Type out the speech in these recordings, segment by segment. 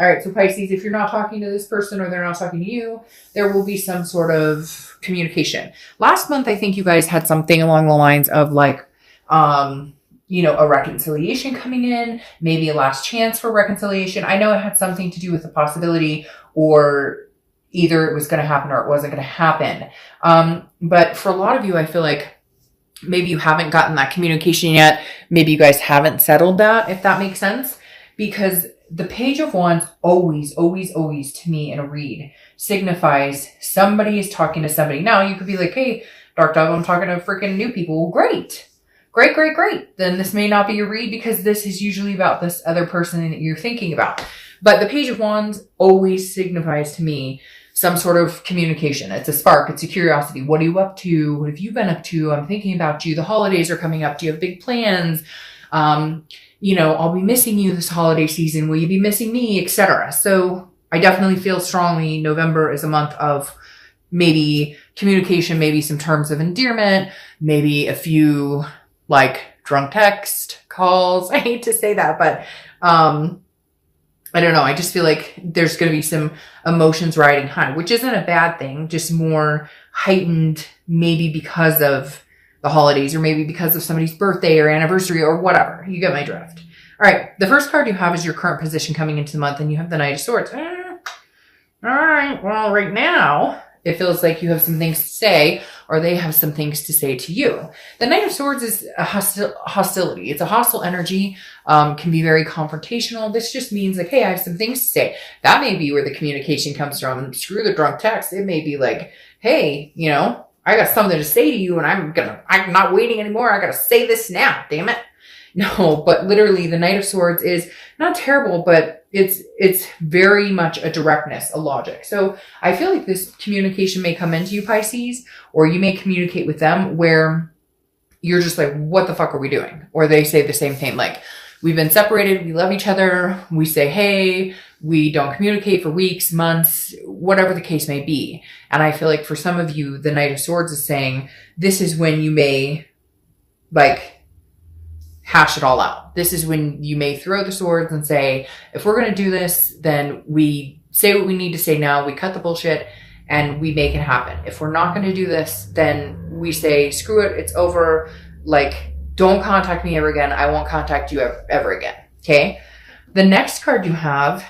All right. So Pisces, if you're not talking to this person or they're not talking to you, there will be some sort of communication. Last month, I think you guys had something along the lines of like, a reconciliation coming in, maybe a last chance for reconciliation. I know it had something to do with the possibility, or either it was going to happen or it wasn't going to happen. But for a lot of you, I feel like maybe you haven't gotten that communication yet. Maybe you guys haven't settled that, if that makes sense. Because the Page of Wands always, always, always to me in a read signifies somebody is talking to somebody. Now you could be like, hey, Dark Dove, I'm talking to freaking new people. Well, great. Great, great, great. Then this may not be your read because this is usually about this other person that you're thinking about. But the Page of Wands always signifies to me some sort of communication. It's a spark. It's a curiosity. What are you up to? What have you been up to? I'm thinking about you. The holidays are coming up. Do you have big plans? I'll be missing you this holiday season. Will you be missing me, etc.? So I definitely feel strongly November is a month of maybe communication, maybe some terms of endearment, maybe a few like drunk text calls. I hate to say that, but I don't know. I just feel like there's going to be some emotions riding high, which isn't a bad thing, just more heightened maybe because of the holidays or maybe because of somebody's birthday or anniversary or whatever. You get my drift. All right. The first card you have is your current position coming into the month, and you have the Knight of Swords. All right. Well, right now it feels like you have some things to say, or they have some things to say to you. The Knight of Swords is a hostility. It's a hostile energy, can be very confrontational. This just means like, hey, I have some things to say. That may be where the communication comes from. Screw the drunk text. It may be like, hey, I got something to say to you and I'm not waiting anymore. I got to say this now. Damn it. No, but literally the Knight of Swords is not terrible, but it's very much a directness, a logic. So I feel like this communication may come into you, Pisces, or you may communicate with them where you're just like, what the fuck are we doing? Or they say the same thing. Like, we've been separated. We love each other. We say, hey, we don't communicate for weeks, months, whatever the case may be. And I feel like for some of you, the Knight of Swords is saying, this is when you may like hash it all out. This is when you may throw the swords and say, if we're going to do this, then we say what we need to say now. We cut the bullshit and we make it happen. If we're not going to do this, then we say, screw it. It's over. Like, don't contact me ever again. I won't contact you ever again. Okay. The next card you have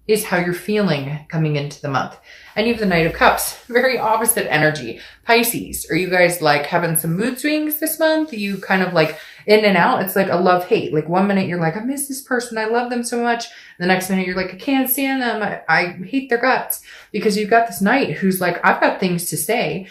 is how you're feeling coming into the month. And you have the Knight of Cups, very opposite energy. Pisces, are you guys like having some mood swings this month? You kind of like in and out. It's like a love-hate. Like one minute you're like, I miss this person. I love them so much. The next minute you're like, I can't stand them. I hate their guts. Because you've got this Knight who's like, I've got things to say.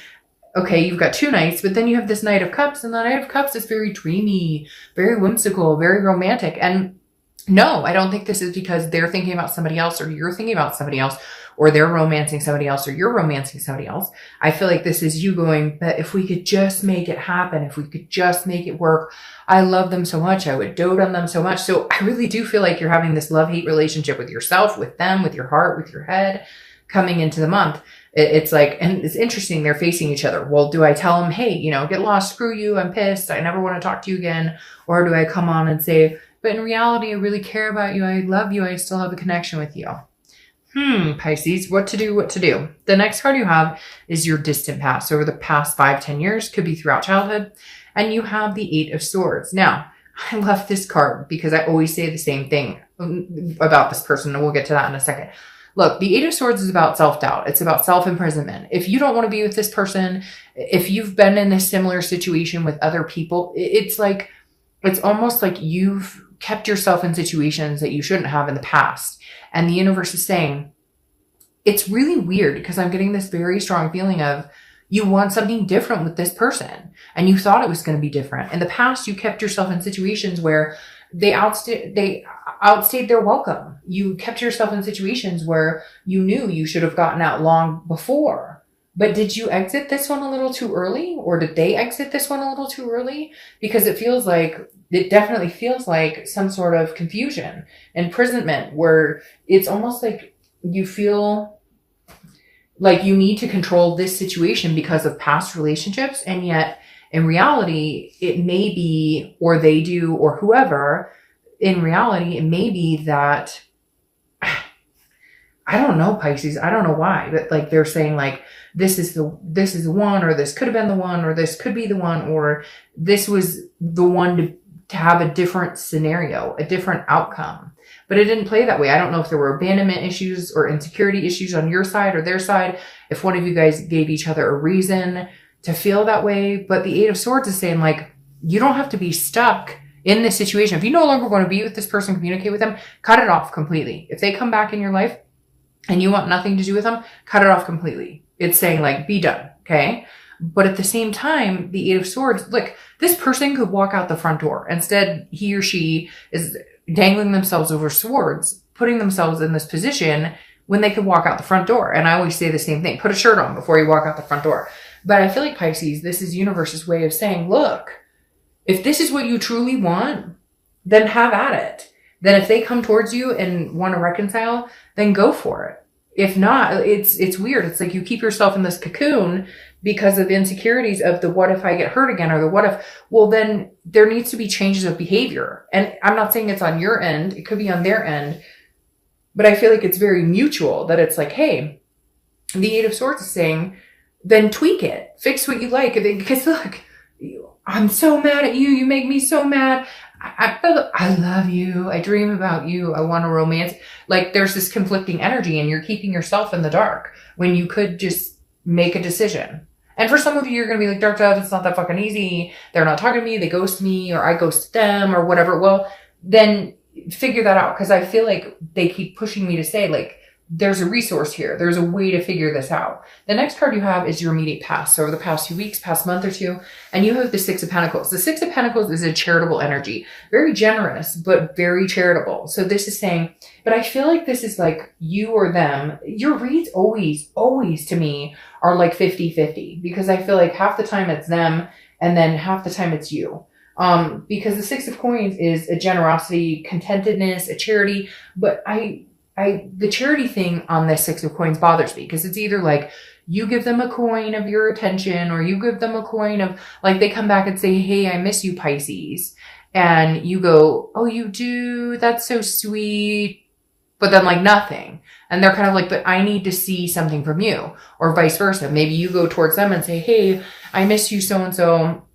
Okay, you've got two Knights, but then you have this Knight of Cups, and the Knight of Cups is very dreamy, very whimsical, very romantic. And no, I don't think this is because they're thinking about somebody else or you're thinking about somebody else or they're romancing somebody else or you're romancing somebody else. I feel like this is you going, but if we could just make it happen, if we could just make it work, I love them so much. I would dote on them so much. So I really do feel like you're having this love-hate relationship with yourself, with them, with your heart, with your head coming into the month. It's like, and it's interesting, they're facing each other. Well, do I tell them, hey, get lost, screw you, I'm pissed, I never want to talk to you again? Or do I come on and say, but in reality, I really care about you, I love you, I still have a connection with you? Pisces, what to do, what to do. The next card you have is your distant past. Over the past 5-10 years, could be throughout childhood. And you have the Eight of Swords. Now, I love this card because I always say the same thing about this person, and we'll get to that in a second. Look, the Eight of Swords is about self-doubt. It's about self-imprisonment. If you don't want to be with this person, if you've been in a similar situation with other people, it's almost like you've kept yourself in situations that you shouldn't have in the past. And the universe is saying, it's really weird because I'm getting this very strong feeling of you want something different with this person. And you thought it was going to be different. In the past, you kept yourself in situations where they outstayed their welcome. You kept yourself in situations where you knew you should have gotten out long before. But did you exit this one a little too early? Or did they exit this one a little too early? Because it definitely feels like some sort of confusion, imprisonment, where it's almost like you feel like you need to control this situation because of past relationships. And yet in reality, it may be, or they do, or whoever, in reality, it may be that I don't know, Pisces. I don't know why, but like they're saying like, this is the one, or this could have been the one, or this could be the one, or this was the one to have a different scenario, a different outcome. But it didn't play that way. I don't know if there were abandonment issues or insecurity issues on your side or their side, if one of you guys gave each other a reason to feel that way. But the Eight of Swords is saying like, you don't have to be stuck in this situation. If you no longer want to be with this person, communicate with them, cut it off completely. If they come back in your life and you want nothing to do with them, cut it off completely. It's saying like, be done. Okay. But at the same time, the Eight of Swords, look, this person could walk out the front door. Instead, he or she is dangling themselves over swords, putting themselves in this position when they could walk out the front door. And I always say the same thing, put a shirt on before you walk out the front door. But I feel like Pisces, this is universe's way of saying, look, if this is what you truly want, then have at it. Then if they come towards you and want to reconcile, then go for it. If not, it's weird. It's like you keep yourself in this cocoon because of insecurities of the what if I get hurt again, or the what if, well, then there needs to be changes of behavior. And I'm not saying it's on your end. It could be on their end. But I feel like it's very mutual, that it's like, hey, the Eight of Swords is saying, then tweak it. Fix what you like. Because look, I'm so mad at you. You make me so mad. I love you. I dream about you. I want a romance. Like there's this conflicting energy and you're keeping yourself in the dark when you could just make a decision. And for some of you, you're going to be like, Dark Dove, it's not that fucking easy. They're not talking to me. They ghost me, or I ghost them, or whatever. Well, then figure that out. Cause I feel like they keep pushing me to say like, there's a resource here. There's a way to figure this out. The next card you have is your immediate past. So over the past few weeks, past month or two, and you have the Six of Pentacles. The Six of Pentacles is a charitable energy, very generous, but very charitable. So this is saying, but I feel like this is like you or them. Your reads always to me are like 50-50, because I feel like half the time it's them and then half the time it's you. Because the Six of Coins is a generosity, contentedness, a charity, but the charity thing on this Six of Coins bothers me, because it's either like you give them a coin of your attention, or you give them a coin of like, they come back and say, hey, I miss you, Pisces. And you go, oh, you do? That's so sweet. But then like nothing. And they're kind of like, but I need to see something from you, or vice versa. Maybe you go towards them and say, hey, I miss you, so-and-so.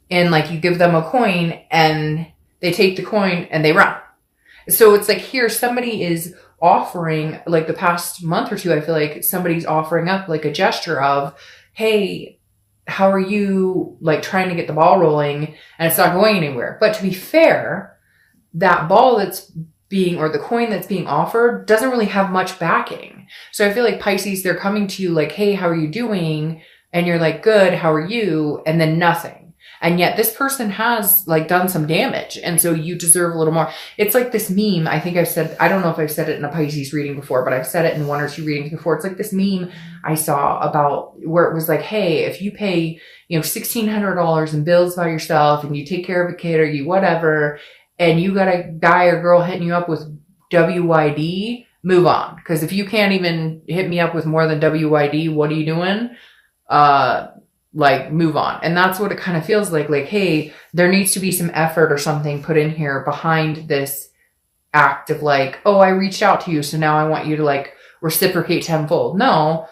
And like you give them a coin and they take the coin and they run. So it's like here, somebody is offering, like the past month or two, I feel like somebody's offering up like a gesture of, hey, how are you, like trying to get the ball rolling, and it's not going anywhere. But to be fair, that ball that's being, or the coin that's being offered doesn't really have much backing. So I feel like Pisces, they're coming to you like, hey, how are you doing? And you're like, good, how are you? And then nothing. And yet this person has like done some damage. And so you deserve a little more. It's like this meme. I think I've said, I don't know if I've said it in a Pisces reading before, but I've said it in one or two readings before. It's like this meme I saw about where it was like, hey, if you pay, $1,600 in bills by yourself, and you take care of a kid or you whatever, and you got a guy or girl hitting you up with WYD, move on. Because if you can't even hit me up with more than WYD, what are you doing? Like move on. And that's what it kind of feels like, hey, there needs to be some effort or something put in here behind this act of like, oh, I reached out to you, so now I want you to like reciprocate tenfold. No,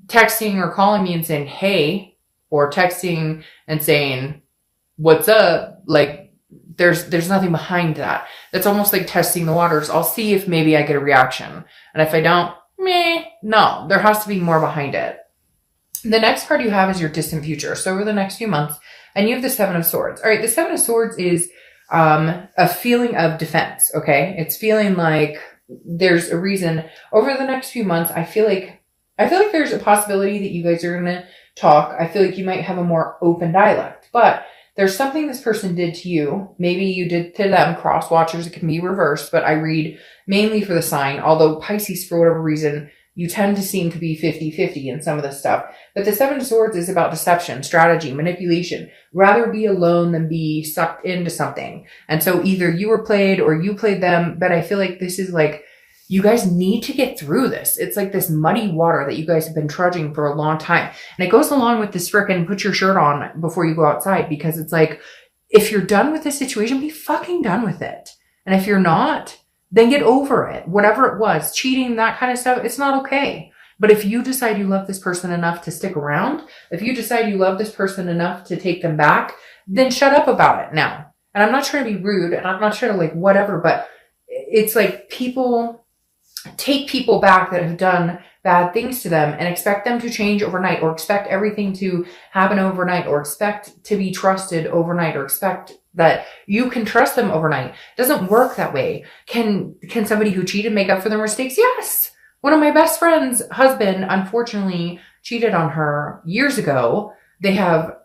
texting or calling me and saying, hey, or texting and saying, what's up? Like there's nothing behind that. That's almost like testing the waters. I'll see if maybe I get a reaction. And if I don't, no, there has to be more behind it. The next card you have is your distant future. So over the next few months, and you have the Seven of Swords. All right. The Seven of Swords is, a feeling of defense. Okay. It's feeling like there's a reason over the next few months. I feel like there's a possibility that you guys are going to talk. I feel like you might have a more open dialect, but there's something this person did to you. Maybe you did to them. Cross watchers, it can be reversed, but I read mainly for the sign, although Pisces, for whatever reason, you tend to seem to be 50-50 in some of this stuff. But the Seven of Swords is about deception, strategy, manipulation. Rather be alone than be sucked into something. And so either you were played or you played them. But I feel like this is like, you guys need to get through this. It's like this muddy water that you guys have been trudging for a long time. And it goes along with this frickin' put your shirt on before you go outside. Because it's like, if you're done with this situation, be fucking done with it. And if you're not, then get over it. Whatever it was, cheating, that kind of stuff, it's not okay. But if you decide you love this person enough to stick around, if you decide you love this person enough to take them back, then shut up about it now. And I'm not trying to be rude, and I'm not trying to like whatever, but it's like people take people back that have done bad things to them and expect them to change overnight, or expect everything to happen overnight, or expect to be trusted overnight, or expect that you can trust them overnight. It doesn't work that way. Can somebody who cheated make up for their mistakes? Yes. One of my best friend's husband, unfortunately, cheated on her years ago. They have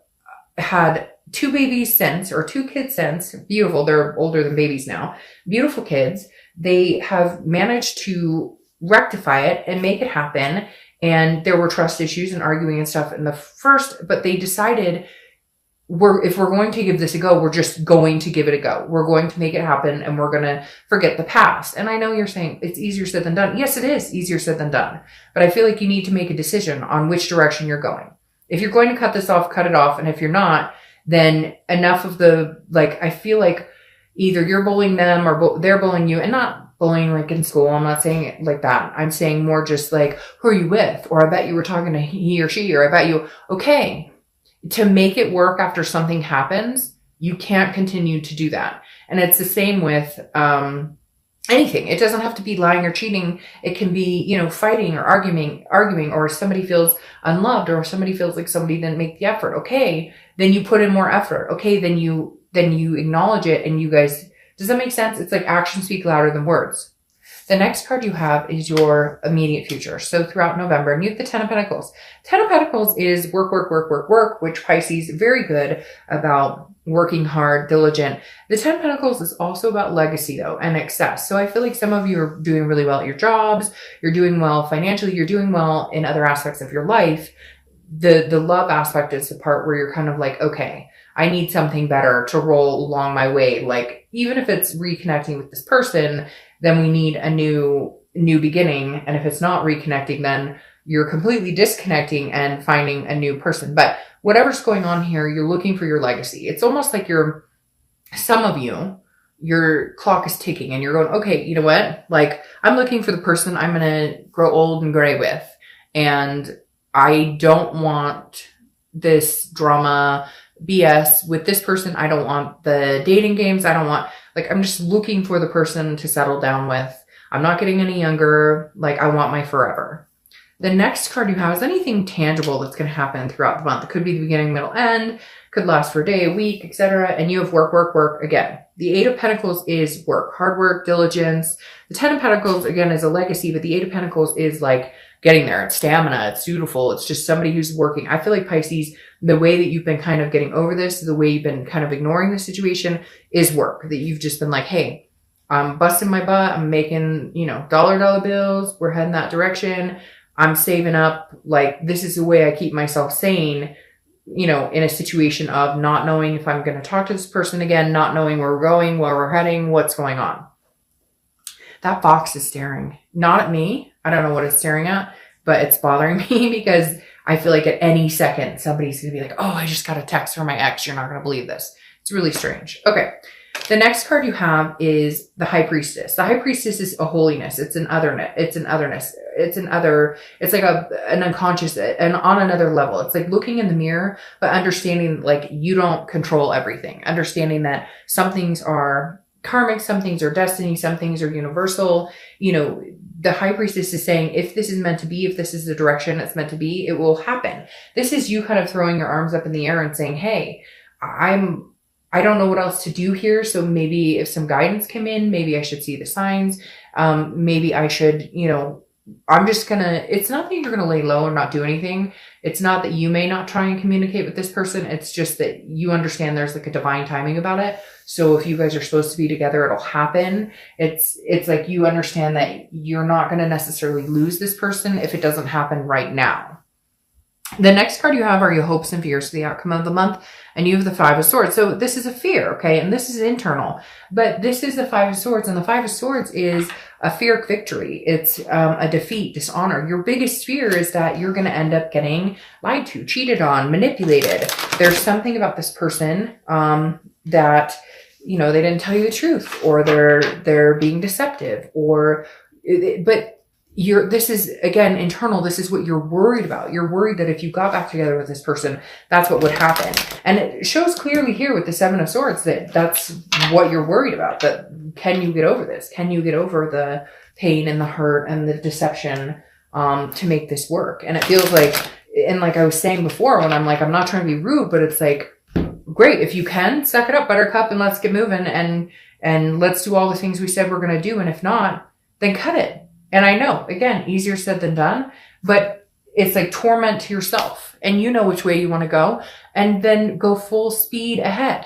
had 2 babies since, or 2 kids since. Beautiful. They're older than babies now. Beautiful kids. They have managed to rectify it and make it happen. And there were trust issues and arguing and stuff in the first, but they decided if we're going to give this a go, we're just going to give it a go. We're going to make it happen, and we're going to forget the past. And I know you're saying it's easier said than done. Yes, it is easier said than done. But I feel like you need to make a decision on which direction you're going. If you're going to cut this off, cut it off. And if you're not, then enough of the, like, I feel like either you're bullying them or they're bullying you, and not bullying like in school. I'm not saying it like that. I'm saying more just like, who are you with? Or I bet you were talking to he or she, or I bet you, okay. To make it work after something happens, you can't continue to do that. And it's the same with anything. It doesn't have to be lying or cheating. It can be, you know, fighting or arguing, or somebody feels unloved, or somebody feels like somebody didn't make the effort. Okay, then you put in more effort. Okay, then you acknowledge it, and you guys, does that make sense? It's like actions speak louder than words. The next card you have is your immediate future. So throughout November, and you have the 10 of Pentacles. 10 of Pentacles is work, work, work, work, work, which Pisces, very good about working hard, diligent. The 10 of Pentacles is also about legacy though, and excess. So I feel like some of you are doing really well at your jobs. You're doing well financially. You're doing well in other aspects of your life. The love aspect is the part where you're kind of like, okay, I need something better to roll along my way. Like, even if it's reconnecting with this person, then we need a new beginning. And if it's not reconnecting, then you're completely disconnecting and finding a new person. But whatever's going on here, you're looking for your legacy. It's almost like some of you, your clock is ticking and you're going, okay, you know what? Like, I'm looking for the person I'm going to grow old and gray with. And I don't want this drama BS with this person. I don't want the dating games. I don't want, like, I'm just looking for the person to settle down with. I'm not getting any younger. Like, I want my forever. The next card you have is anything tangible that's going to happen throughout the month. It could be the beginning, middle, end, could last for a day, a week, etc. And you have work, work, work again. The 8 of Pentacles is work, hard work, diligence. The 10 of Pentacles, again, is a legacy, but the 8 of Pentacles is like getting there. It's stamina. It's dutiful. It's just somebody who's working. I feel like Pisces, the way that you've been kind of getting over this, the way you've been kind of ignoring the situation is work. That you've just been like, hey, I'm busting my butt. I'm making, you know, dollar bills. We're heading that direction. I'm saving up. Like, this is the way I keep myself sane, you know, in a situation of not knowing if I'm going to talk to this person again, not knowing where we're going, where we're heading, what's going on. That fox is staring, not at me. I don't know what it's staring at, but it's bothering me because I feel like at any second, somebody's going to be like, oh, I just got a text from my ex. You're not going to believe this. It's really strange. Okay. The next card you have is the High Priestess. The High Priestess is a holiness. It's an otherness. It's like an unconscious, and on another level. It's like looking in the mirror, but understanding like you don't control everything. Understanding that some things are karmic, some things are destiny, some things are universal. You know, the High Priestess is saying, if this is meant to be, if this is the direction it's meant to be, it will happen. This is you kind of throwing your arms up in the air and saying, hey, I don't know what else to do here. So maybe if some guidance came in, maybe I should see the signs. Maybe I should, you know, it's not that you're going to lay low or not do anything. It's not that you may not try and communicate with this person. It's just that you understand there's like a divine timing about it. So if you guys are supposed to be together, it'll happen. It's like you understand that you're not going to necessarily lose this person if it doesn't happen right now. The next card you have are your hopes and fears for the outcome of the month. And you have the 5 of Swords. So this is a fear, okay? And this is internal. But this is the 5 of Swords. And the 5 of Swords is a fear of victory. It's a defeat, dishonor. Your biggest fear is that you're going to end up getting lied to, cheated on, manipulated. There's something about this person that you know, they didn't tell you the truth, or they're being deceptive, but this is, again, internal. This is what you're worried about. You're worried that if you got back together with this person, that's what would happen. And it shows clearly here with the Seven of Swords that that's what you're worried about. That can you get over this? Can you get over the pain and the hurt and the deception to make this work? And it feels like, and like I was saying before, when I'm like, I'm not trying to be rude, but it's like, great. If you can, suck it up, buttercup, and let's get moving, and let's do all the things we said we're going to do. And if not, then cut it. And I know, again, easier said than done, but it's like torment to yourself, and you know which way you want to go, and then go full speed ahead.